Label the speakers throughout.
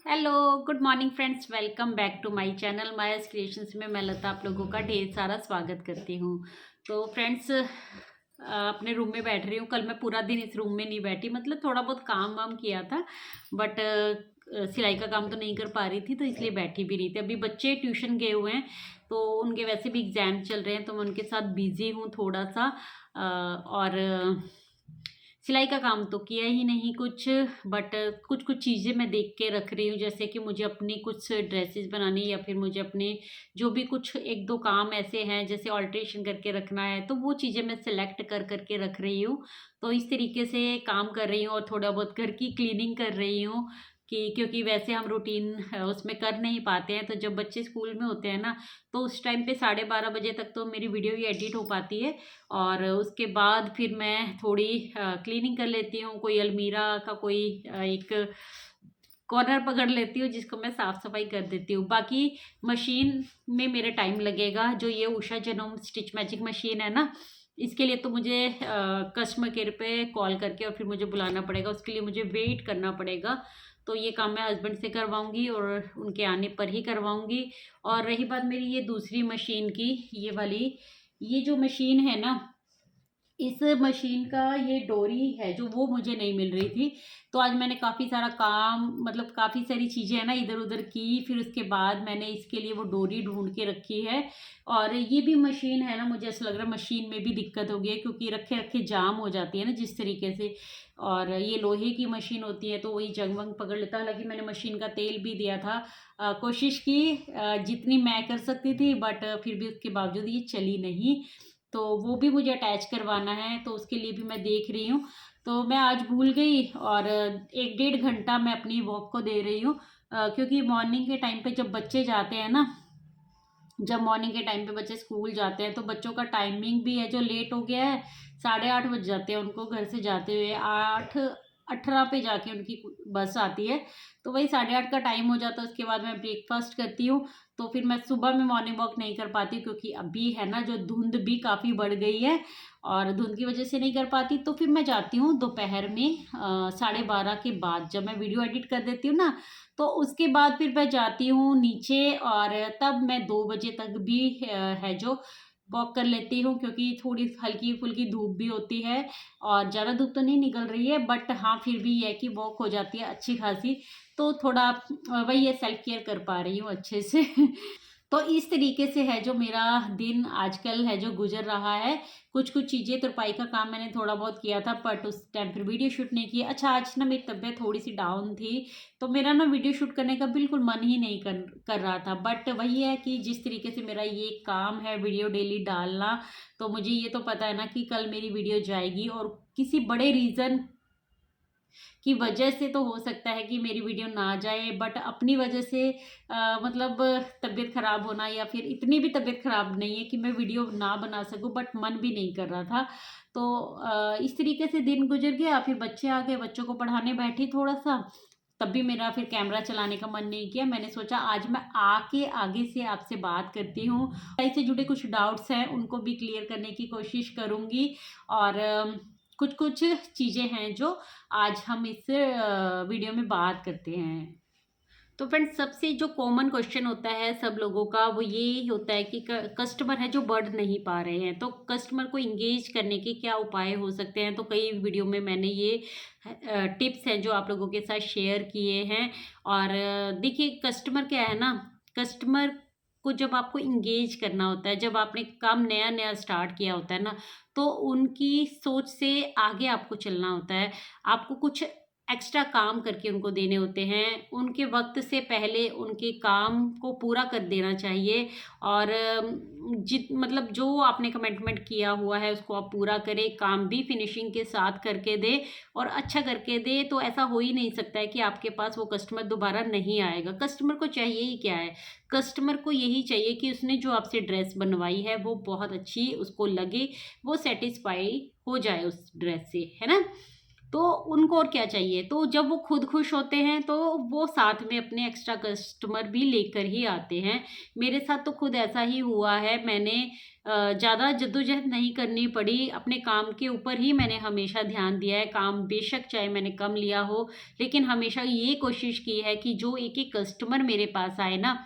Speaker 1: Hello, good morning friends. Welcome back to my channel Maya's creations में मैं लता आप लोगों का ढेर सारा स्वागत करती हूँ। तो फ्रेंड्स, अपने रूम में बैठ रही हूँ। कल मैं पूरा दिन इस रूम में नहीं बैठी, मतलब थोड़ा बहुत काम वाम किया था, बट सिलाई का काम तो नहीं कर पा रही थी, तो इसलिए बैठी भी नहीं थी। अभी बच्चे ट्यूशन गए हुए हैं, तो उनके वैसे भी एग्ज़ाम चल रहे हैं, तो मैं उनके साथ बिज़ी हूँ थोड़ा सा। और सिलाई का काम तो किया ही नहीं कुछ, बट कुछ कुछ चीज़ें मैं देख के रख रही हूँ, जैसे कि मुझे अपनी कुछ ड्रेसेस बनानी, या फिर मुझे अपने जो भी कुछ एक दो काम ऐसे हैं जैसे ऑल्ट्रेशन करके रखना है, तो वो चीज़ें मैं सिलेक्ट कर करके रख रही हूँ। तो इस तरीके से काम कर रही हूँ, और थोड़ा बहुत घर की क्लीनिंग कर रही हूँ कि क्योंकि वैसे हम रूटीन उसमें कर नहीं पाते हैं। तो जब बच्चे स्कूल में होते हैं ना, तो उस टाइम पे 12:30 बजे तक तो मेरी वीडियो ही एडिट हो पाती है, और उसके बाद फिर मैं थोड़ी क्लीनिंग कर लेती हूँ। कोई अलमीरा का कोई एक कॉर्नर पकड़ लेती हूँ, जिसको मैं साफ़ सफाई कर देती हूँ। बाकी मशीन में मेरा टाइम लगेगा। जो ये उषा जनोम स्टिच मैजिक मशीन है ना, इसके लिए तो मुझे कस्टमर केयर पे कॉल करके और फिर मुझे बुलाना पड़ेगा, उसके लिए मुझे वेट करना पड़ेगा। तो ये काम मैं हस्बैंड से करवाऊँगी और उनके आने पर ही करवाऊँगी। और रही बात मेरी ये दूसरी मशीन की, ये वाली, ये जो मशीन है ना, इस मशीन का ये डोरी है जो वो मुझे नहीं मिल रही थी। तो आज मैंने काफ़ी सारा काम, मतलब काफ़ी सारी चीज़ें है ना इधर उधर की, फिर उसके बाद मैंने इसके लिए वो डोरी ढूंढ के रखी है। और ये भी मशीन है ना, मुझे ऐसा लग रहा है मशीन में भी दिक्कत हो गई है, क्योंकि रखे रखे जाम हो जाती है ना जिस तरीके से। और ये लोहे की मशीन होती है, तो वही जंग वंग पकड़ लेता है। हालांकि मैंने मशीन का तेल भी दिया था, कोशिश की जितनी मैं कर सकती थी, बट फिर भी उसके बावजूद ये चली नहीं। तो वो भी मुझे अटैच करवाना है, तो उसके लिए भी मैं देख रही हूँ। तो मैं आज भूल गई, और 1 डेढ़ घंटा मैं अपनी वॉक को दे रही हूँ, क्योंकि मॉर्निंग के टाइम पे जब बच्चे जाते हैं ना, जब मॉर्निंग के टाइम पे बच्चे स्कूल जाते हैं, तो बच्चों का टाइमिंग भी है जो लेट हो गया है। 8:30 बज जाते हैं उनको घर से जाते हुए, 8:18 पे जाके उनकी बस आती है। तो वही 8:30 का टाइम हो जाता है। उसके बाद मैं ब्रेकफास्ट करती हूँ। तो फिर मैं सुबह में मॉर्निंग वॉक नहीं कर पाती, क्योंकि अभी है ना जो धुंध भी काफ़ी बढ़ गई है, और धुंध की वजह से नहीं कर पाती। तो फिर मैं जाती हूँ दोपहर में 12:30 के बाद, जब मैं वीडियो एडिट कर देती हूँ ना, तो उसके बाद फिर मैं जाती हूँ नीचे, और तब मैं 2 बजे तक भी है जो वॉक कर लेती हूँ, क्योंकि थोड़ी हल्की फुल्की धूप भी होती है, और ज़्यादा धूप तो नहीं निकल रही है, बट हाँ फिर भी ये है कि वॉक हो जाती है अच्छी खासी। तो थोड़ा वही है, सेल्फ केयर कर पा रही हूँ अच्छे से। तो इस तरीके से है जो मेरा दिन आजकल है जो गुजर रहा है। कुछ कुछ चीज़ें, तुरपाई का काम मैंने थोड़ा बहुत किया था, बट उस टाइम फिर वीडियो शूट नहीं किया। अच्छा, आज ना मेरी तबीयत थोड़ी सी डाउन थी, तो मेरा ना वीडियो शूट करने का बिल्कुल मन ही नहीं कर रहा था। बट वही है कि जिस तरीके से मेरा ये काम है वीडियो डेली डालना, तो मुझे ये तो पता है ना कि कल मेरी वीडियो जाएगी, और किसी बड़े रीज़न की वजह से तो हो सकता है कि मेरी वीडियो ना जाए, बट अपनी वजह से मतलब तबीयत ख़राब होना, या फिर इतनी भी तबीयत ख़राब नहीं है कि मैं वीडियो ना बना सकूं, बट मन भी नहीं कर रहा था। तो इस तरीके से दिन गुजर गया। फिर बच्चे आ गए, बच्चों को पढ़ाने बैठी थोड़ा सा, तब भी मेरा फिर कैमरा चलाने का मन नहीं किया। मैंने सोचा आज मैं आके आगे से आपसे बात करती हूँ, से जुड़े कुछ डाउट्स हैं उनको भी क्लियर करने की कोशिश करूँगी। और कुछ कुछ चीज़ें हैं जो आज हम इस वीडियो में बात करते हैं। तो फ्रेंड्स, सबसे जो कॉमन क्वेश्चन होता है सब लोगों का, वो ये होता है कि कस्टमर है जो बढ़ नहीं पा रहे हैं, तो कस्टमर को इंगेज करने के क्या उपाय हो सकते हैं। तो कई वीडियो में मैंने ये टिप्स हैं जो आप लोगों के साथ शेयर किए हैं। और देखिए, कस्टमर क्या है ना, कस्टमर को जब आपको इंगेज करना होता है, जब आपने काम नया नया स्टार्ट किया होता है ना, तो उनकी सोच से आगे आपको चलना होता है। आपको कुछ एक्स्ट्रा काम करके उनको देने होते हैं, उनके वक्त से पहले उनके काम को पूरा कर देना चाहिए। और जित मतलब जो आपने कमिटमेंट किया हुआ है उसको आप पूरा करें, काम भी फिनिशिंग के साथ करके दे, और अच्छा करके दे। तो ऐसा हो ही नहीं सकता है कि आपके पास वो कस्टमर दोबारा नहीं आएगा। कस्टमर को चाहिए ही क्या है, कस्टमर को यही चाहिए कि उसने जो आपसे ड्रेस बनवाई है वो बहुत अच्छी उसको लगे, वो सेटिस्फाई हो जाए उस ड्रेस से, है ना। तो उनको और क्या चाहिए। तो जब वो खुद खुश होते हैं तो वो साथ में अपने एक्स्ट्रा कस्टमर भी लेकर ही आते हैं। मेरे साथ तो खुद ऐसा ही हुआ है। मैंने ज़्यादा जद्दोजहद नहीं करनी पड़ी, अपने काम के ऊपर ही मैंने हमेशा ध्यान दिया है। काम बेशक चाहे मैंने कम लिया हो, लेकिन हमेशा ये कोशिश की है कि जो एक-एक कस्टमर मेरे पास आए ना,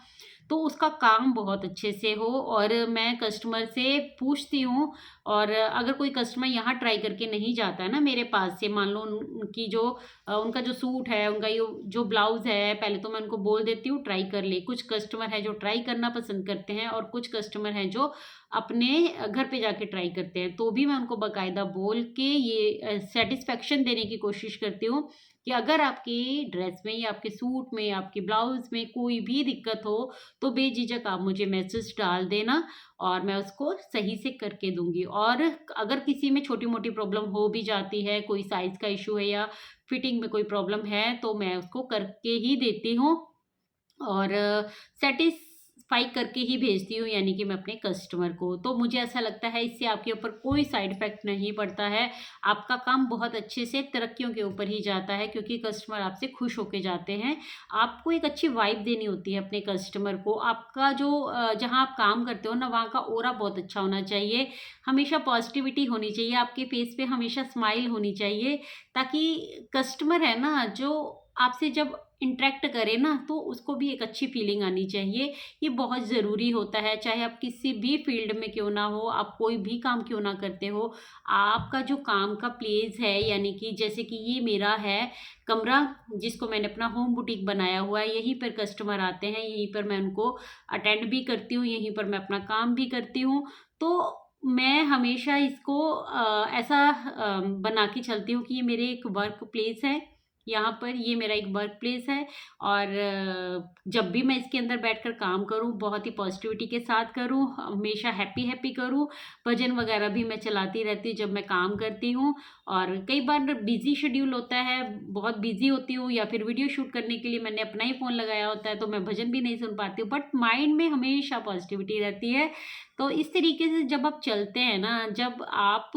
Speaker 1: तो उसका काम बहुत अच्छे से हो। और मैं कस्टमर से पूछती हूँ, और अगर कोई कस्टमर यहाँ ट्राई करके नहीं जाता है ना मेरे पास से, मान लो उनकी जो उनका जो सूट है, उनका जो ब्लाउज़ है, पहले तो मैं उनको बोल देती हूँ ट्राई कर ले। कुछ कस्टमर हैं जो ट्राई करना पसंद करते हैं, और कुछ कस्टमर हैं जो अपने घर पे जाके ट्राई करते हैं। तो भी मैं उनको बाकायदा बोल के ये सैटिस्फैक्शन देने की कोशिश करती हूँ कि अगर आपकी ड्रेस में या आपके सूट में या आपके ब्लाउज़ में कोई भी दिक्कत हो, तो बेझिझक आप मुझे मैसेज डाल देना, और मैं उसको सही से करके दूँगी। और अगर किसी में छोटी-मोटी प्रॉब्लम हो भी जाती है, कोई साइज़ का इश्यू है या फिटिंग में कोई प्रॉब्लम है, तो मैं उसको करके ही देती हूँ, और सैटिस्फाई करके ही भेजती हूँ, यानी कि मैं अपने कस्टमर को। तो मुझे ऐसा लगता है इससे आपके ऊपर कोई साइड इफ़ेक्ट नहीं पड़ता है। आपका काम बहुत अच्छे से तरक्कियों के ऊपर ही जाता है, क्योंकि कस्टमर आपसे खुश होके जाते हैं। आपको एक अच्छी वाइब देनी होती है अपने कस्टमर को। आपका जो जहाँ आप काम करते हो ना, वहाँ का ऑरा बहुत अच्छा होना चाहिए। हमेशा पॉज़िटिविटी होनी चाहिए, आपके फेस पे हमेशा स्माइल होनी चाहिए, ताकि कस्टमर है ना, जो आपसे जब इंटरैक्ट करे ना, तो उसको भी एक अच्छी फीलिंग आनी चाहिए। ये बहुत ज़रूरी होता है, चाहे आप किसी भी फील्ड में क्यों ना हो, आप कोई भी काम क्यों ना करते हो, आपका जो काम का प्लेस है, यानी कि जैसे कि ये मेरा है कमरा, जिसको मैंने अपना होम बुटीक बनाया हुआ है, यहीं पर कस्टमर आते हैं, यहीं पर मैं उनको अटेंड भी करती हूँ, यहीं पर मैं अपना काम भी करती हूँ। तो मैं हमेशा इसको ऐसा बना के चलती हूँ कि ये मेरे एक वर्क प्लेस है, यहाँ पर ये मेरा एक वर्क प्लेस है। और जब भी मैं इसके अंदर बैठकर काम करूँ, बहुत ही पॉजिटिविटी के साथ करूँ, हमेशा हैप्पी करूँ। भजन वगैरह भी मैं चलाती रहती हूँ जब मैं काम करती हूँ। और कई बार बिज़ी शेड्यूल होता है, बहुत बिज़ी होती हूँ, या फिर वीडियो शूट करने के लिए मैंने अपना ही फ़ोन लगाया होता है, तो मैं भजन भी नहीं सुन पाती हूँ, बट माइंड में हमेशा पॉजिटिविटी रहती है। तो इस तरीके से जब आप चलते हैं ना, जब आप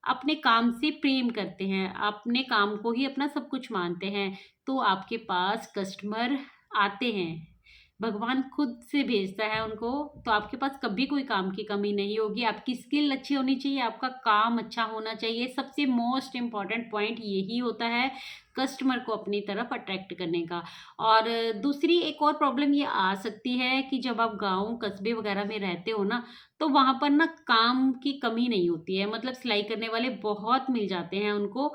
Speaker 1: अपने काम से प्रेम करते हैं, अपने काम को ही अपना सब कुछ मानते हैं, तो आपके पास कस्टमर आते हैं। भगवान खुद से भेजता है उनको, तो आपके पास कभी कोई काम की कमी नहीं होगी। आपकी स्किल अच्छी होनी चाहिए, आपका काम अच्छा होना चाहिए। सबसे मोस्ट इम्पोर्टेंट पॉइंट यही होता है, कस्टमर को अपनी तरफ अट्रैक्ट करने का। और दूसरी एक और प्रॉब्लम ये आ सकती है कि जब आप गाँव, कस्बे वगैरह में रहते हो ना, तो वहाँ पर ना काम की कमी नहीं होती है, मतलब सिलाई करने वाले बहुत मिल जाते हैं उनको।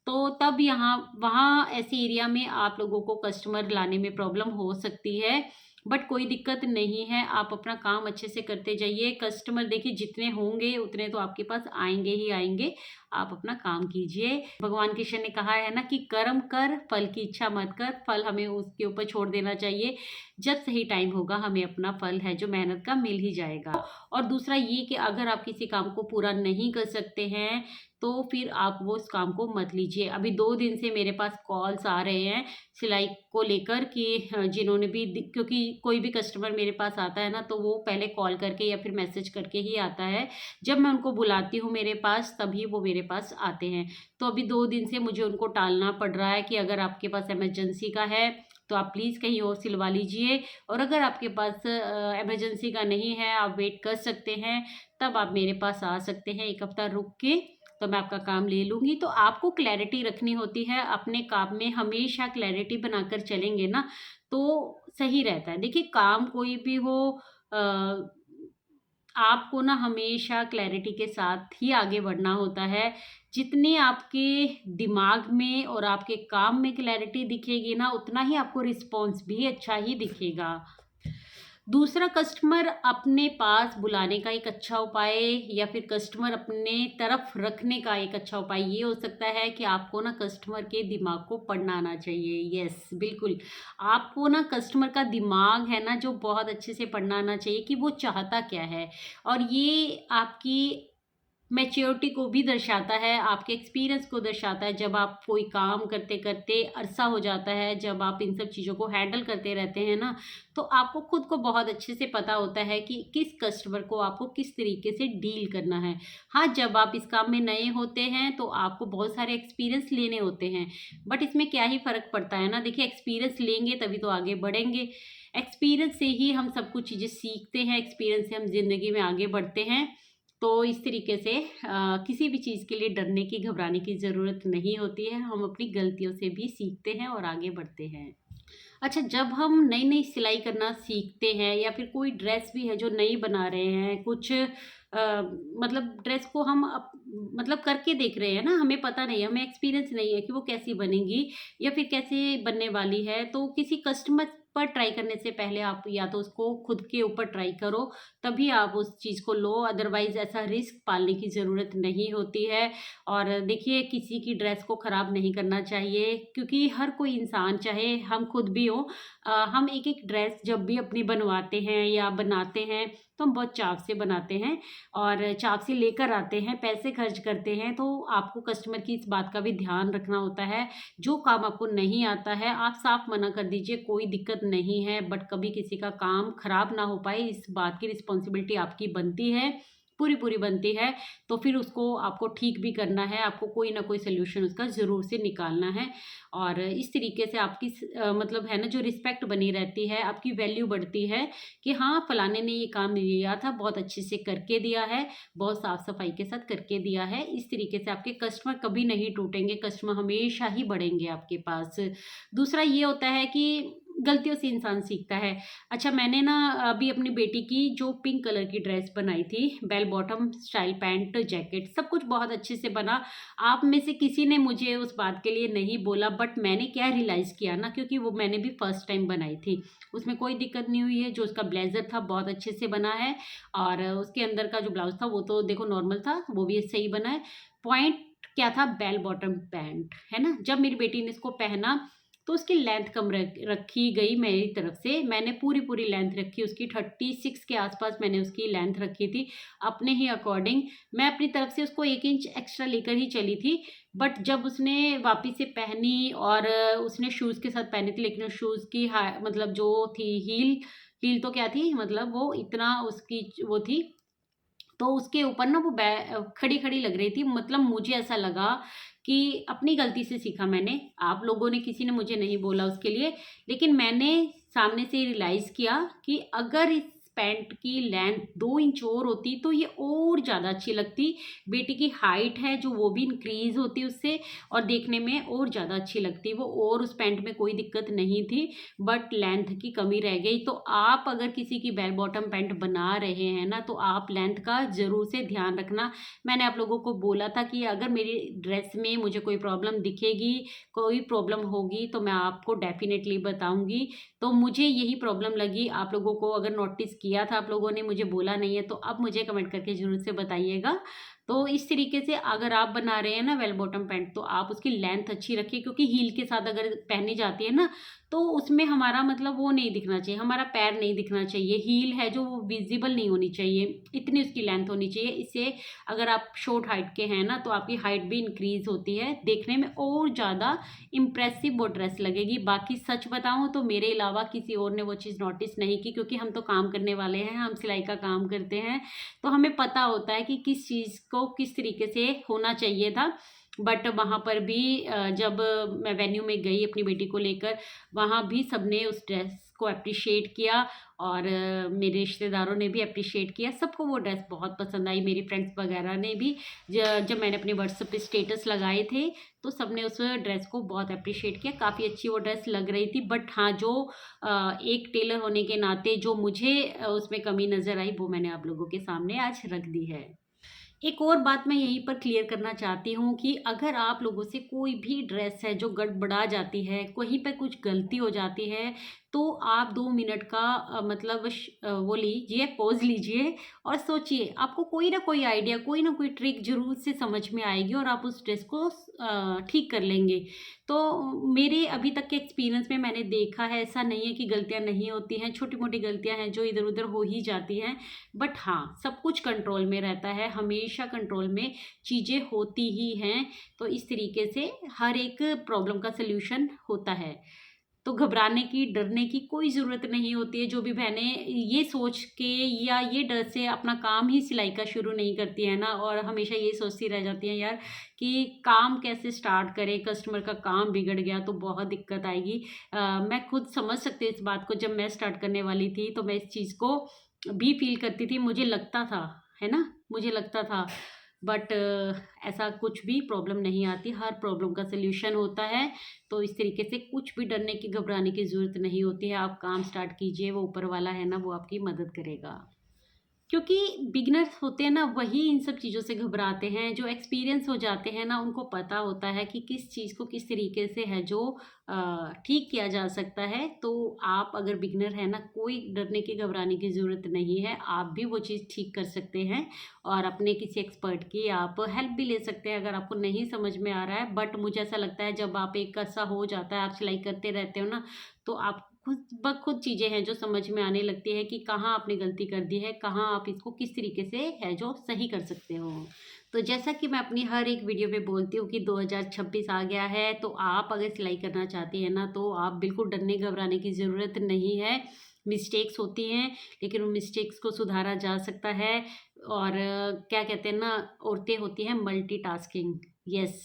Speaker 1: तो तब यहाँ वहाँ ऐसे एरिया में आप लोगों को कस्टमर लाने में प्रॉब्लम हो सकती है, बट कोई दिक्कत नहीं है। आप अपना काम अच्छे से करते जाइए। कस्टमर देखिए जितने होंगे उतने तो आपके पास आएँगे ही आएँगे। आप अपना काम कीजिए। भगवान कृष्ण ने कहा है ना कि कर्म कर, फल की इच्छा मत कर। फल हमें उसके ऊपर छोड़ देना चाहिए। जब सही टाइम होगा हमें अपना फल है जो मेहनत का मिल ही जाएगा। और दूसरा ये कि अगर आप किसी काम को पूरा नहीं कर सकते हैं, तो फिर आप वो उस काम को मत लीजिए। अभी 2 दिन से मेरे पास कॉल्स आ रहे हैं सिलाई को लेकर कि जिन्होंने भी क्योंकि कोई भी कस्टमर मेरे पास आता है ना, तो वो पहले कॉल करके या फिर मैसेज करके ही आता है। जब मैं उनको बुलाती हूँ मेरे पास, तभी वो मेरे पास आते हैं। तो अभी 2 दिन से मुझे उनको टालना पड़ रहा है कि अगर आपके पास इमरजेंसी का है, तो आप प्लीज़ कहीं और सिलवा लीजिए, और अगर आपके पास इमरजेंसी का नहीं है, आप वेट कर सकते हैं, तब आप मेरे पास आ सकते हैं 1 हफ्ता रुक के, तो मैं आपका काम ले लूँगी। तो आपको क्लैरिटी रखनी होती है अपने काम में, हमेशा क्लैरिटी बनाकर चलेंगे ना, तो सही रहता है। देखिए काम कोई भी हो, अ, आपको ना हमेशा क्लैरिटी के साथ ही आगे बढ़ना होता है। जितनी आपके दिमाग में और आपके काम में क्लैरिटी दिखेगी ना, उतना ही आपको रिस्पॉन्स भी अच्छा ही दिखेगा। दूसरा, कस्टमर अपने पास बुलाने का एक अच्छा उपाय, या फिर कस्टमर अपने तरफ रखने का एक अच्छा उपाय ये हो सकता है कि आपको ना कस्टमर के दिमाग को पढ़ना आना चाहिए। यस, बिल्कुल। आपको ना कस्टमर का दिमाग है ना, जो बहुत अच्छे से पढ़ना आना चाहिए कि वो चाहता क्या है। और ये आपकी मैच्योरिटी को भी दर्शाता है, आपके एक्सपीरियंस को दर्शाता है। जब आप कोई काम करते करते अरसा हो जाता है, जब आप इन सब चीज़ों को हैंडल करते रहते हैं ना, तो आपको खुद को बहुत अच्छे से पता होता है कि किस कस्टमर को आपको किस तरीके से डील करना है। हाँ, जब आप इस काम में नए होते हैं तो आपको बहुत सारे एक्सपीरियंस लेने होते हैं, बट इसमें क्या ही फ़र्क पड़ता है ना। देखिए, एक्सपीरियंस लेंगे तभी तो आगे बढ़ेंगे। एक्सपीरियंस से ही हम सब कुछ चीज़ें सीखते हैं, एक्सपीरियंस से हम ज़िंदगी में आगे बढ़ते हैं। तो इस तरीके से किसी भी चीज़ के लिए डरने की, घबराने की ज़रूरत नहीं होती है। हम अपनी गलतियों से भी सीखते हैं और आगे बढ़ते हैं। अच्छा, जब हम नई-नई सिलाई करना सीखते हैं या फिर कोई ड्रेस भी है जो नई बना रहे हैं, कुछ मतलब ड्रेस को हम मतलब करके देख रहे हैं ना, हमें पता नहीं है, हमें एक्सपीरियंस नहीं है कि वो कैसी बनेगी या फिर कैसे बनने वाली है। तो किसी कस्टमर पर ट्राई करने से पहले आप या तो उसको खुद के ऊपर ट्राई करो, तभी आप उस चीज़ को लो, अदरवाइज़ ऐसा रिस्क पालने की ज़रूरत नहीं होती है। और देखिए, किसी की ड्रेस को ख़राब नहीं करना चाहिए, क्योंकि हर कोई इंसान, चाहे हम खुद भी हों, हम एक-एक ड्रेस जब भी अपनी बनवाते हैं या बनाते हैं, तो हम बहुत चाव से बनाते हैं और चाव से लेकर आते हैं, पैसे खर्च करते हैं। तो आपको कस्टमर की इस बात का भी ध्यान रखना होता है। जो काम आपको नहीं आता है, आप साफ मना कर दीजिए, कोई दिक्कत नहीं है, बट कभी किसी का काम खराब ना हो पाए, इस बात की रिस्पॉन्सिबिलिटी आपकी बनती है, पूरी-पूरी बनती है। तो फिर उसको आपको ठीक भी करना है, आपको कोई ना कोई सॉल्यूशन उसका ज़रूर से निकालना है। और इस तरीके से आपकी मतलब है ना, जो रिस्पेक्ट बनी रहती है, आपकी वैल्यू बढ़ती है कि हाँ, फलाने ने ये काम लिया था, बहुत अच्छे से करके दिया है, बहुत साफ-सफाई के साथ करके दिया है। इस तरीके से आपके कस्टमर कभी नहीं टूटेंगे, कस्टमर हमेशा ही बढ़ेंगे आपके पास। दूसरा ये होता है कि गलतियों से इंसान सीखता है। अच्छा, मैंने ना अभी अपनी बेटी की जो पिंक कलर की ड्रेस बनाई थी, bell bottom style pant, jacket, सब कुछ बहुत अच्छे से बना। आप में से किसी ने मुझे उस बात के लिए नहीं बोला, बट मैंने क्या रियलाइज़ किया ना, क्योंकि वो मैंने भी फर्स्ट टाइम बनाई थी, उसमें कोई दिक्कत नहीं हुई है। जो उसका ब्लेज़र था बहुत अच्छे से बना है और उसके अंदर का जो ब्लाउज़ था वो तो देखो नॉर्मल था, वो भी सही बना है। पॉइंट क्या था? बेल बॉटम पैंट, है ना? जब मेरी बेटी ने इसको पहना तो उसकी लेंथ कम रखी गई मेरी तरफ से। मैंने पूरी लेंथ रखी उसकी, 36 के आसपास मैंने उसकी लेंथ रखी थी अपने ही अकॉर्डिंग। मैं अपनी तरफ से उसको 1 इंच एक्स्ट्रा लेकर ही चली थी, बट जब उसने वापस से पहनी और उसने शूज़ के साथ पहनी थी, लेकिन उस शूज़ की मतलब जो थी हील, हील तो क्या थी, मतलब वो इतना उसकी वो थी, तो उसके ऊपर ना वो खड़ी-खड़ी लग रही थी। मतलब मुझे ऐसा लगा कि अपनी गलती से सीखा मैंने। आप लोगों ने, किसी ने मुझे नहीं बोला उसके लिए, लेकिन मैंने सामने से रियलाइज़ किया कि अगर इस पैंट की लेंथ 2 इंच और होती तो ये और ज़्यादा अच्छी लगती। बेटी की हाइट है जो, वो भी इंक्रीज़ होती उससे और देखने में और ज़्यादा अच्छी लगती वो, और उस पैंट में कोई दिक्कत नहीं थी, बट लेंथ की कमी रह गई। तो आप अगर किसी की बेल बॉटम पैंट बना रहे हैं ना, तो आप लेंथ का ज़रूर से ध्यान रखना। मैंने आप लोगों को बोला था कि अगर मेरी ड्रेस में मुझे कोई प्रॉब्लम दिखेगी, कोई प्रॉब्लम होगी, तो मैं आपको डेफ़िनेटली बताऊँगी। तो मुझे यही प्रॉब्लम लगी। आप लोगों को अगर नोटिस किया था, आप लोगों ने मुझे बोला नहीं है, तो अब मुझे कमेंट करके ज़रूर से बताइएगा। तो इस तरीके से अगर आप बना रहे हैं ना बेल बॉटम पैंट, तो आप उसकी लेंथ अच्छी रखिए, क्योंकि हील के साथ अगर पहनी जाती है ना, तो उसमें हमारा मतलब वो नहीं दिखना चाहिए, हमारा पैर नहीं दिखना चाहिए। हील है जो, वो विज़िबल नहीं होनी चाहिए, इतनी उसकी लेंथ होनी चाहिए। इससे अगर आप शॉर्ट हाइट के हैं ना, तो आपकी हाइट भी इंक्रीज़ होती है, देखने में और ज़्यादा इम्प्रेसिव वो ड्रेस लगेगी। बाकी सच बताऊँ तो मेरे अलावा किसी और ने वो चीज़ नोटिस नहीं की, क्योंकि हम तो काम करने वाले हैं, हम सिलाई का काम करते हैं, तो हमें पता होता है कि किस चीज़ को किस तरीके से होना चाहिए था। बट वहाँ पर भी जब मैं वेन्यू में गई अपनी बेटी को लेकर, वहाँ भी सबने उस ड्रेस को एप्रिशिएट किया और मेरे रिश्तेदारों ने भी एप्रिशिएट किया। सबको वो ड्रेस बहुत पसंद आई, मेरी फ्रेंड्स वगैरह ने भी। जब मैंने अपने व्हाट्सएप पे स्टेटस लगाए थे, तो सबने उस ड्रेस को बहुत एप्रिशिएट किया। काफ़ी अच्छी वो ड्रेस लग रही थी, बट हाँ, जो एक टेलर होने के नाते जो मुझे उसमें कमी नज़र आई, वो मैंने आप लोगों के सामने आज रख दी है। एक और बात मैं यहीं पर क्लियर करना चाहती हूँ कि अगर आप लोगों से कोई भी ड्रेस है जो गड़बड़ा जाती है, कहीं पे कुछ गलती हो जाती है, तो आप 2 मिनट का मतलब वो लीजिए, पॉज़ लीजिए और सोचिए। आपको कोई ना कोई आइडिया, कोई ना कोई ट्रिक ज़रूर से समझ में आएगी और आप उस ड्रेस को ठीक कर लेंगे। तो मेरे अभी तक के एक्सपीरियंस में मैंने देखा है, ऐसा नहीं है कि गलतियाँ नहीं होती हैं, छोटी-मोटी गलतियाँ हैं जो इधर-उधर हो ही जाती हैं। बट हाँ, सब कुछ कंट्रोल में रहता है, हमेशा हमेशा कंट्रोल में चीज़ें होती ही हैं। तो इस तरीके से हर एक प्रॉब्लम का सल्यूशन होता है। तो घबराने की, डरने की कोई ज़रूरत नहीं होती है। जो भी बहनें ये सोच के या ये डर से अपना काम ही सिलाई का शुरू नहीं करती हैं ना, और हमेशा ये सोचती रह जाती हैं यार कि काम कैसे स्टार्ट करें, कस्टमर का काम बिगड़ गया तो बहुत दिक्कत आएगी। मैं खुद समझ सकती हूँ इस बात को। जब मैं स्टार्ट करने वाली थी तो मैं इस चीज़ को भी फ़ील करती थी। मुझे लगता था, है ना? मुझे लगता था, बट ऐसा कुछ भी प्रॉब्लम नहीं आती, हर प्रॉब्लम का सल्यूशन होता है। तो इस तरीके से कुछ भी डरने की, घबराने की ज़रूरत नहीं होती है। आप काम स्टार्ट कीजिए, वो ऊपर वाला है ना, वो आपकी मदद करेगा। क्योंकि बिगिनर्स होते हैं ना, वही इन सब चीज़ों से घबराते हैं। जो एक्सपीरियंस हो जाते हैं ना, उनको पता होता है कि किस चीज़ को किस तरीके से है जो ठीक किया जा सकता है। तो आप अगर बिगिनर है ना, कोई डरने की, घबराने की ज़रूरत नहीं है। आप भी वो चीज़ ठीक कर सकते हैं और अपने किसी एक्सपर्ट की आप हेल्प भी ले सकते हैं अगर आपको नहीं समझ में आ रहा है। बट मुझे ऐसा लगता है जब आप एक ऐसा हो जाता है, आप सिलाई करते रहते हो ना, तो आप खुद ब खुद चीज़ें हैं जो समझ में आने लगती है कि कहाँ आपने गलती कर दी है, कहाँ आप इसको किस तरीके से है जो सही कर सकते हो। तो जैसा कि मैं अपनी हर एक वीडियो में बोलती हूँ कि 2026 आ गया है, तो आप अगर सिलाई करना चाहती हैं ना, तो आप बिल्कुल डरने घबराने की ज़रूरत नहीं है। मिस्टेक्स होती हैं, लेकिन उन मिस्टेक्स को सुधारा जा सकता है। और क्या कहते हैं ना, औरतें होती हैं मल्टीटास्किंग। यस,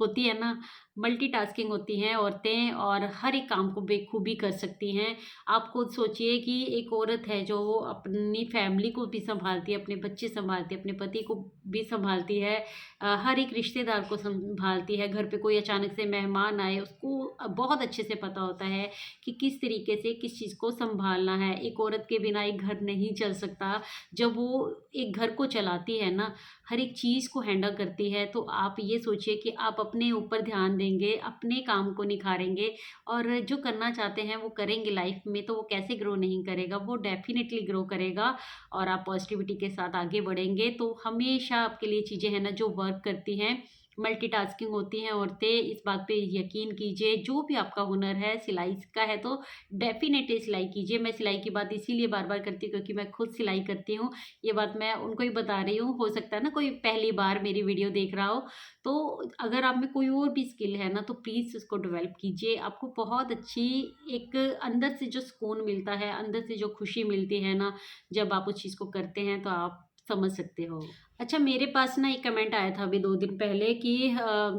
Speaker 1: होती है ना, मल्टीटास्किंग होती हैं औरतें और हर एक काम को बेखूबी कर सकती हैं। आप खुद सोचिए कि एक औरत है जो अपनी फैमिली को भी सँभालती है, अपने बच्चे सँभालती है, अपने पति को भी सँभालती है, हर एक रिश्तेदार को सँभालती है। घर पे कोई अचानक से मेहमान आए, उसको बहुत अच्छे से पता होता है कि किस तरीके से किस चीज़ को सँभालना है। एक औरत के बिना एक घर नहीं चल सकता। जब वो एक घर को चलाती है ना, हर एक चीज़ को हैंडल करती है, तो आप ये सोचिए कि आप अपने ऊपर ध्यान देंगे, अपने काम को निखारेंगे और जो करना चाहते हैं वो करेंगे लाइफ में, तो वो कैसे ग्रो नहीं करेगा, वो डेफ़िनेटली ग्रो करेगा और आप पॉज़िटिविटी के साथ आगे बढ़ेंगे। तो हमेशा आपके लिए चीज़ें हैं ना जो वर्क करती हैं, मल्टीटास्किंग होती हैं औरतें, इस बात पे यकीन कीजिए। जो भी आपका हुनर है, सिलाई का है तो डेफ़िनेटली सिलाई कीजिए। मैं सिलाई की बात इसीलिए बार-बार करती हूँ क्योंकि मैं खुद सिलाई करती हूँ। ये बात मैं उनको ही बता रही हूँ। हो सकता है ना कोई पहली बार मेरी वीडियो देख रहा हो, तो अगर आप में कोई और भी स्किल है ना, तो प्लीज़ उसको डेवलप कीजिए। आपको बहुत अच्छी एक अंदर से जो सुकून मिलता है, अंदर से जो खुशी मिलती है ना, जब आप उस चीज़ को करते हैं, तो आप समझ सकते हो। अच्छा, मेरे पास ना एक कमेंट आया था अभी 2 दिन पहले कि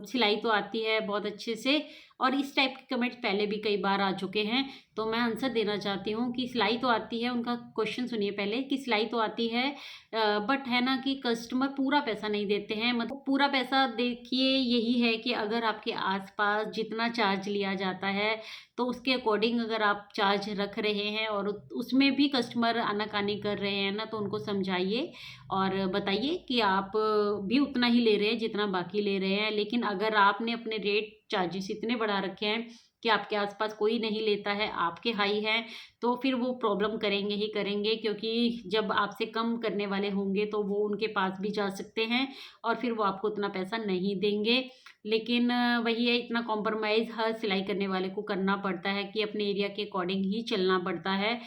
Speaker 1: सिलाई तो आती है बहुत अच्छे से, और इस टाइप के कमेंट्स पहले भी कई बार आ चुके हैं। तो मैं आंसर देना चाहती हूँ कि सिलाई तो आती है, उनका क्वेश्चन सुनिए पहले कि सिलाई तो आती है, बट है ना कि कस्टमर पूरा पैसा नहीं देते हैं। मतलब पूरा पैसा देखिए यही है कि अगर आपके आस-पास जितना चार्ज लिया जाता है, तो उसके अकॉर्डिंग अगर आप चार्ज रख रहे हैं और उसमें भी कस्टमर आनाकानी कर रहे हैं ना, तो उनको समझाइए और बताइए कि आप भी उतना ही ले रहे हैं जितना बाकी ले रहे हैं। लेकिन अगर आपने अपने रेट चार्जेस इतने बढ़ा रखे हैं कि आपके आसपास कोई नहीं लेता है, आपके हाई हैं, तो फिर वो प्रॉब्लम करेंगे ही करेंगे, क्योंकि जब आपसे कम करने वाले होंगे तो वो उनके पास भी जा सकते हैं और फिर वो आपको उतना पैसा नहीं देंगे। लेकिन वही है, इतना कॉम्प्रोमाइज़ हर सिलाई करने वाले को करना पड़ता है कि अपने एरिया के अकॉर्डिंग ही चलना पड़ता है।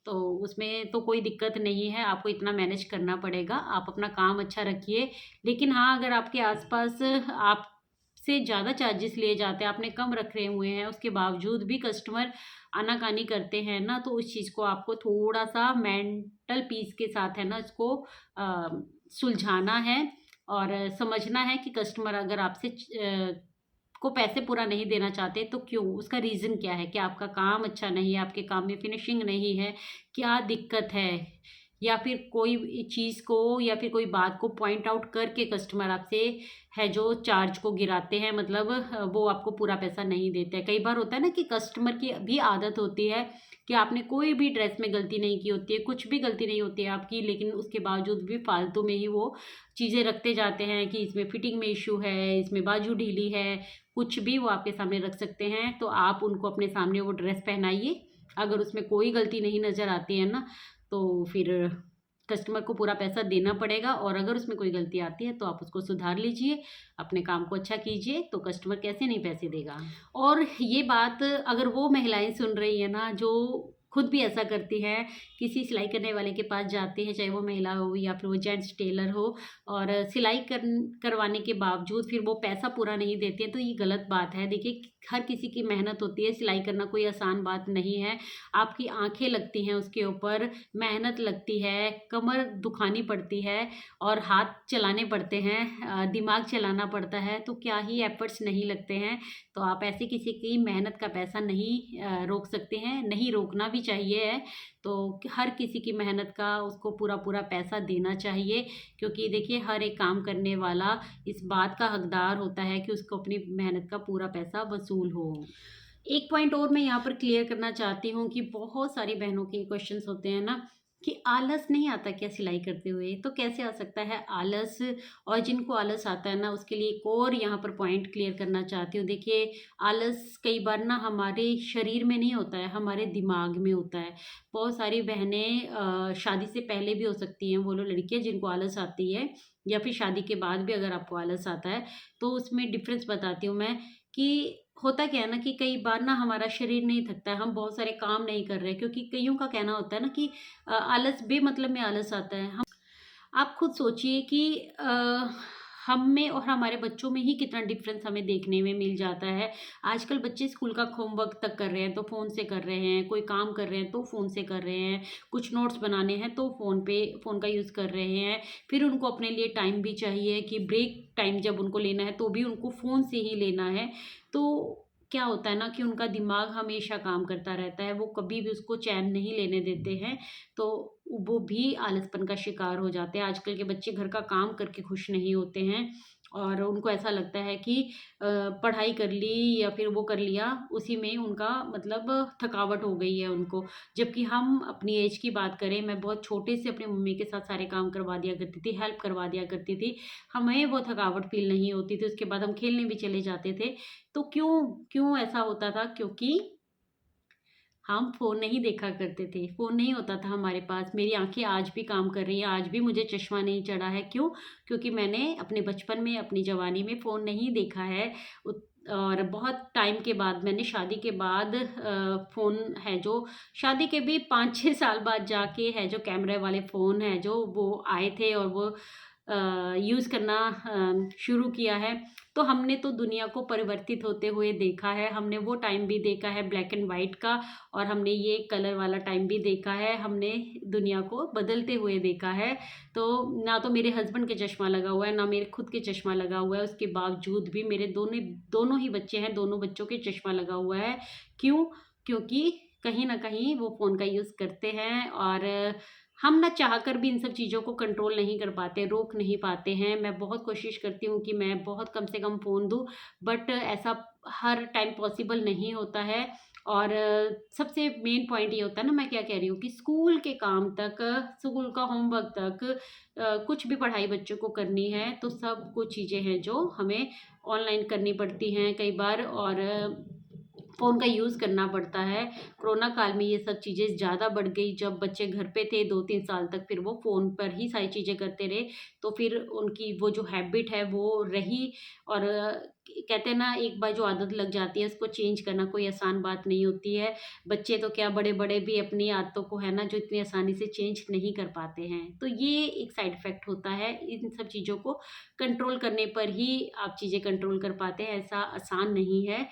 Speaker 1: तो उसमें तो कोई दिक्कत नहीं है, आपको इतना मैनेज करना पड़ेगा, आप अपना काम अच्छा रखिए। लेकिन हाँ, अगर आपके आस-पास आपसे ज़्यादा चार्जेस लिए जाते हैं, आपने कम रखे हुए हैं, उसके बावजूद भी कस्टमर आनाकानी करते हैं ना, तो उस चीज़ को आपको थोड़ा-सा मेंटल पीस के साथ है ना, इसको अ, सुलझाना है और समझना है कि कस्टमर अगर आपसे को पैसे पूरा नहीं देना चाहते तो क्यों? उसका रीज़न क्या है? क्या आपका काम अच्छा नहीं है, आपके काम में फिनिशिंग नहीं है, क्या दिक्कत है? या फिर कोई चीज़ को या फिर कोई बात को पॉइंट आउट करके कस्टमर आपसे है जो चार्ज को गिराते हैं, मतलब वो आपको पूरा पैसा नहीं देते हैं। कई बार होता है ना कि कस्टमर की भी आदत होती है कि आपने कोई भी ड्रेस में गलती नहीं की होती है, कुछ भी गलती नहीं होती है आपकी, लेकिन उसके बावजूद भी फालतू में ही वो चीज़ें रखते जाते हैं कि इसमें फिटिंग में इश्यू है, इसमें बाजू ढीली है, कुछ भी वो आपके सामने रख सकते हैं। तो आप उनको अपने सामने वो ड्रेस पहनाइए, अगर उसमें कोई गलती नहीं नज़र आती है ना, तो फिर कस्टमर को पूरा पैसा देना पड़ेगा, और अगर उसमें कोई गलती आती है तो आप उसको सुधार लीजिए, अपने काम को अच्छा कीजिए, तो कस्टमर कैसे नहीं पैसे देगा। और ये बात अगर वो महिलाएं सुन रही है ना जो खुद भी ऐसा करती है, किसी सिलाई करने वाले के पास जाती है, चाहे वो महिला हो या फिर वो जेंट्स टेलर हो, और सिलाई करवाने के बावजूद फिर वो पैसा पूरा नहीं देती है, तो ये गलत बात है। देखिए, हर किसी की मेहनत होती है, सिलाई करना कोई आसान बात नहीं है। आपकी आंखें लगती हैं उसके ऊपर, मेहनत लगती है, कमर दुखानी पड़ती है और हाथ चलाने पड़ते हैं, दिमाग चलाना पड़ता है, तो क्या ही एफर्ट्स नहीं लगते हैं। तो आप ऐसे किसी की मेहनत का पैसा नहीं रोक सकते हैं, नहीं रोकना भी चाहिए है। तो हर किसी की मेहनत का उसको पूरा पूरा पैसा देना चाहिए, क्योंकि देखिए, हर एक काम करने वाला इस बात का हकदार होता है कि उसको अपनी मेहनत का पूरा पैसा वसूल हो। एक पॉइंट और मैं यहाँ पर क्लियर करना चाहती हूँ कि बहुत सारी बहनों के क्वेश्चंस होते हैं ना, कि आलस नहीं आता क्या सिलाई करते हुए? तो कैसे आ सकता है आलस? और जिनको आलस आता है ना, उसके लिए एक और यहाँ पर पॉइंट क्लियर करना चाहती हूँ। देखिए, आलस कई बार ना हमारे शरीर में नहीं होता है, हमारे दिमाग में होता है। बहुत सारी बहनें शादी से पहले भी हो सकती हैं, वो लोग लड़कियाँ जिनको आलस आती है, या फिर शादी के बाद भी अगर आपको आलस आता है, तो उसमें डिफरेंस बताती हूँ मैं। कि होता क्या है ना, कि कई बार ना हमारा शरीर नहीं थकता है, हम बहुत सारे काम नहीं कर रहे, क्योंकि कईयों का कहना होता है ना कि आलस बेमतलब में आलस आता है। हम आप खुद सोचिए कि हम में और हमारे बच्चों में ही कितना डिफरेंस हमें देखने में मिल जाता है। आजकल बच्चे स्कूल का होमवर्क तक कर रहे हैं तो फ़ोन से कर रहे हैं, कोई काम कर रहे हैं तो फ़ोन से कर रहे हैं, कुछ नोट्स बनाने हैं तो फ़ोन का यूज़ कर रहे हैं। फिर उनको अपने लिए टाइम भी चाहिए, कि ब्रेक टाइम जब उनको लेना है तो भी उनको फ़ोन से ही लेना है। तो क्या होता है ना, कि उनका दिमाग हमेशा काम करता रहता है, वो कभी भी उसको चैन नहीं लेने देते हैं। तो वो भी आलसपन का शिकार हो जाते हैं। आजकल के बच्चे घर का काम करके खुश नहीं होते हैं, और उनको ऐसा लगता है कि पढ़ाई कर ली या फिर वो कर लिया, उसी में उनका मतलब थकावट हो गई है उनको। जबकि हम अपनी एज की बात करें, मैं बहुत छोटे से अपनी मम्मी के साथ सारे काम करवा दिया करती थी, हेल्प करवा दिया करती थी। हमें वो थकावट फ़ील नहीं होती थी, उसके बाद हम खेलने भी चले जाते थे। तो क्यों क्यों ऐसा होता था? क्योंकि हम फ़ोन नहीं देखा करते थे, फ़ोन नहीं होता था हमारे पास। मेरी आँखें आज भी काम कर रही हैं, आज भी मुझे चश्मा नहीं चढ़ा है। क्यों? क्योंकि मैंने अपने बचपन में, अपनी जवानी में फ़ोन नहीं देखा है। और बहुत टाइम के बाद, मैंने शादी के बाद फ़ोन है जो, शादी के भी 5-6 साल बाद जाके है जो कैमरे वाले फ़ोन हैं जो, वो आए थे, और वो यूज़ करना शुरू किया है। तो हमने तो दुनिया को परिवर्तित होते हुए देखा है, हमने वो टाइम भी देखा है ब्लैक एंड वाइट का, और हमने ये कलर वाला टाइम भी देखा है, हमने दुनिया को बदलते हुए देखा है। तो ना तो मेरे हस्बैंड के चश्मा लगा हुआ है, ना मेरे खुद के चश्मा लगा हुआ है, उसके बावजूद भी मेरे दोनों दोनों ही बच्चे हैं, दोनों बच्चों के चश्मा लगा हुआ है। क्यों? क्योंकि कहीं न कहीं वो फ़ोन का यूज़ करते हैं, और हम ना चाहकर भी इन सब चीज़ों को कंट्रोल नहीं कर पाते, रोक नहीं पाते हैं। मैं बहुत कोशिश करती हूँ कि मैं बहुत कम से कम फ़ोन दूँ, बट ऐसा हर टाइम पॉसिबल नहीं होता है। और सबसे मेन पॉइंट ये होता है ना, मैं क्या कह रही हूँ, कि स्कूल के काम तक, स्कूल का होमवर्क तक, कुछ भी पढ़ाई बच्चों को करनी है, तो सब कुछ चीज़ें हैं जो हमें ऑनलाइन करनी पड़ती हैं कई बार, और फ़ोन का यूज़ करना पड़ता है। कोरोना काल में ये सब चीज़ें ज़्यादा बढ़ गई, जब बच्चे घर पे थे 2-3 साल तक, फिर वो फ़ोन पर ही सारी चीज़ें करते रहे, तो फिर उनकी वो जो हैबिट है वो रही। और कहते हैं ना, एक बार जो आदत लग जाती है उसको चेंज करना कोई आसान बात नहीं होती है। बच्चे तो क्या, बड़े-बड़े भी अपनी आदतों को है ना, जो इतनी आसानी से चेंज नहीं कर पाते हैं। तो ये एक साइड इफ़ेक्ट होता है, इन सब चीज़ों को कंट्रोल करने पर ही आप चीज़ें कंट्रोल कर पाते हैं, ऐसा आसान नहीं है।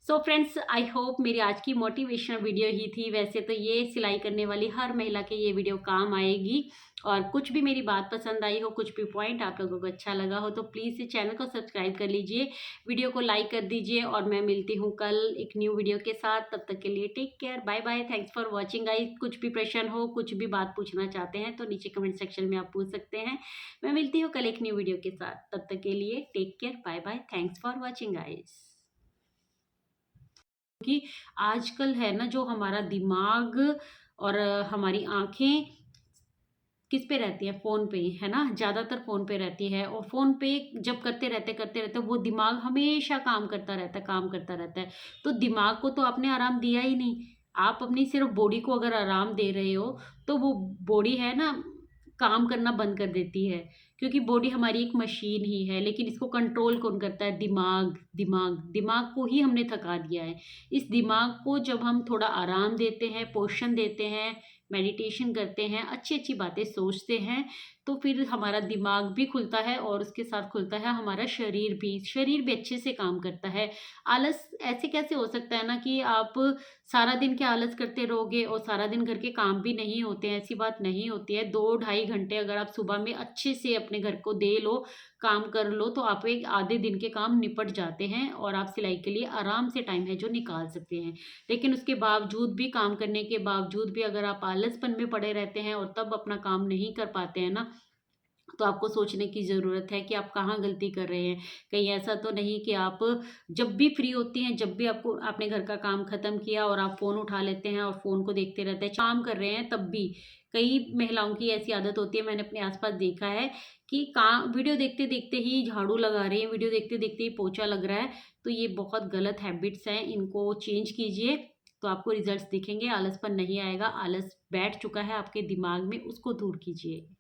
Speaker 1: सो फ्रेंड्स, आई होप मेरी आज की मोटिवेशनल वीडियो ही थी। वैसे तो ये सिलाई करने वाली हर महिला के ये वीडियो काम आएगी, और कुछ भी मेरी बात पसंद आई हो, कुछ भी पॉइंट आप लोगों को अच्छा लगा हो, तो प्लीज़ इस चैनल को सब्सक्राइब कर लीजिए, वीडियो को लाइक कर दीजिए, और मैं मिलती हूँ कल एक न्यू वीडियो के साथ। तब तक के लिए take care, bye bye, thanks for watching guys. कुछ भी प्रश्न हो, कुछ भी बात पूछना चाहते हैं, तो नीचे कमेंट सेक्शन में आप पूछ सकते हैं। मैं मिलती हूँ कल एक न्यू वीडियो के साथ, तब तक के लिए take care, bye bye, thanks for watching guys. कि आजकल है ना, जो हमारा दिमाग और हमारी आँखें किस पे रहती है? फ़ोन पे, है ना? ज़्यादातर फ़ोन पे रहती है, और फ़ोन पे जब करते रहते, वो दिमाग हमेशा काम करता रहता है, काम करता रहता है। तो दिमाग को तो आपने आराम दिया ही नहीं। आप अपनी सिर्फ़ बॉडी को अगर आराम दे रहे हो, तो वो बॉडी है ना, काम करना बंद कर देती है, क्योंकि बॉडी हमारी एक मशीन ही है, लेकिन इसको कंट्रोल कौन करता है? दिमाग। दिमाग को ही हमने थका दिया है। इस दिमाग को जब हम थोड़ा आराम देते हैं, पोषण देते हैं, मेडिटेशन करते हैं, अच्छी अच्छी बातें सोचते हैं, तो फिर हमारा दिमाग भी खुलता है और उसके साथ खुलता है हमारा शरीर भी अच्छे से काम करता है। आलस ऐसे कैसे हो सकता है ना कि आप सारा दिन क्या आलस करते रहोगे और सारा दिन घर के काम भी नहीं होते हैं? ऐसी बात नहीं होती है। 2 ढाई घंटे अगर आप सुबह में अच्छे से अपने घर को दे लो, काम कर लो, तो आप एक आधे दिन के काम निपट जाते हैं और आप सिलाई के लिए आराम से टाइम है जो निकाल सकते हैं। लेकिन उसके बावजूद भी, काम करने के बावजूद भी अगर आप आलसपन में पड़े रहते हैं और तब अपना काम नहीं कर पाते हैं ना, तो आपको सोचने की ज़रूरत है कि आप कहाँ गलती कर रहे हैं। कहीं ऐसा तो नहीं कि आप जब भी फ्री होती हैं, जब भी आपको आपने घर का काम ख़त्म किया और आप फ़ोन उठा लेते हैं और फ़ोन को देखते रहते हैं, काम कर रहे हैं तब भी। कई महिलाओं की ऐसी आदत होती है, मैंने अपने आस-पास देखा है कि वीडियो देखते-देखते ही झाड़ू लगा रही हैं, वीडियो देखते-देखते ही पोछा लग रहा है। तो ये बहुत गलत हैबिट्स हैं, इनको चेंज कीजिए, तो आपको रिज़ल्ट्स दिखेंगे, आलसपन नहीं आएगा। आलस बैठ चुका है आपके दिमाग में, उसको दूर कीजिए।